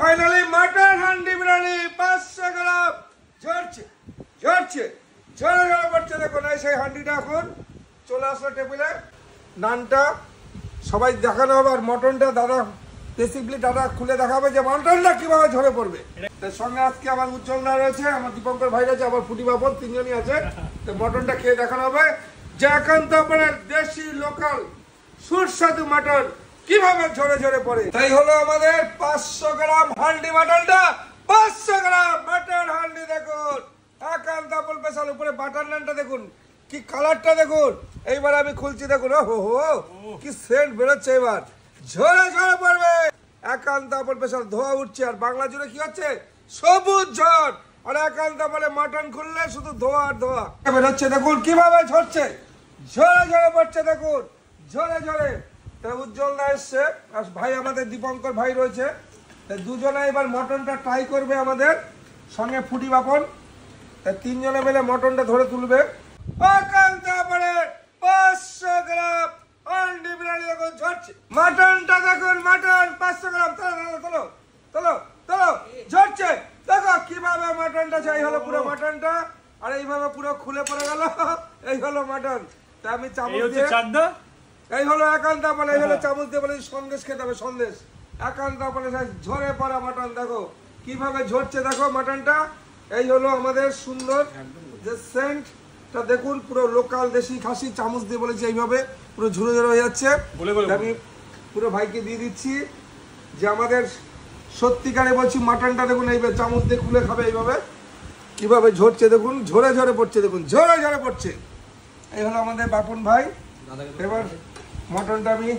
Finally mutton handi biryani 500 গ্রাম ঝরছে ঝরছে ঝরে ঝরে পড়ছে। দেখুন এই সেই হান্ডিটা এখন চলে আসলো টেবিলে। নানটা সবাই দেখানো হবে আর মটনটা দাদা বেসিকলি দাদা খুলে দেখাবে যে মটনটা কিভাবে ঝরে পড়বে। তার সঙ্গে আজকে আমার উজ্জ্বল দা রয়েছে, আমার দীপঙ্কর ভাই রয়েছে, আবার ফুটি বাপন, তিনজনই আছে। তো মটনটা খেয়ে দেখানো হবে যে একান্ত আপনার দেশি লোকাল সুস্বাদু মটন কিভাবে ঝরে ঝরে পড়ে। তাই হলো আমাদের 500 গ্রাম হান্ডি মটনটা। 500 গ্রাম মটন হান্ডি দেখুন একান্ত আপল স্পেশাল। উপরে বাটার নানটা দেখুন কি কালারটা দেখুন। এইবার আমি খুলছি দেখুন, ও হো কি সেন্ট বেরোচ্ছে। এবার ঝরে ঝরে পড়বে একান্ত আপল স্পেশাল। ধোয়া উঠছে আর বাংলা জুড়ে কি হচ্ছে সবুজ ঝড়। আর একান্ত বলে মটন খুললে শুধু ধোয়া আর ধোয়া বেরোচ্ছে। দেখুন কিভাবে ঝরছে, ঝরে ঝরে পড়ছে দেখুন ঝরে ঝরে। উজ্জ্বল দা এসছে আর ভাই আমাদের দীপঙ্কর ভাই রয়েছে। দুজনে এবার মটনটা ট্রাই করবে আমাদের সঙ্গে ফুটি বাপন। তিনজনে মিলে মটনটা ধরে তুলবে। 500 গ্রাম হান্ডি বিরিয়ানি দেখুন ঝরছে। মটনটা দেখুন মটন 500 গ্রাম তোলো তোলো তোলো ঝরছে। দেখো কিভাবে মটনটা চাই হলো পুরো মটনটা। আর এইভাবে পুরো খুলে পড়ে গেল। এই হলো মটন। তা আমি চামচ দিয়ে এই হলো একান্ত বলে, এই হলো চামচ দিয়ে বলে সন্দেশ খেতে হবে সন্দেশ। একান্ত বলে ঝরে পড়া মটন দেখো কিভাবে ঝরছে। দেখো মটনটা এই হলো আমাদের সুন্দর যে সেন্টটা দেখুন পুরো লোকাল দেশি খাসি। চামচ দিয়ে বলেছি এইভাবে পুরো ঝুরে ঝরে হয়ে যাচ্ছে। আমি পুরো ভাইকে দিয়ে দিচ্ছি যে আমাদের সত্যিকারে বলছি মটনটা দেখুন এইভাবে চামচ দিয়ে খুলে খাবে এইভাবে কিভাবে ঝরছে দেখুন ঝরে ঝরে পড়ছে। দেখুন ঝরে ঝরে পড়ছে। এই হলো আমাদের বাপন ভাই। এবার মটনটা আমি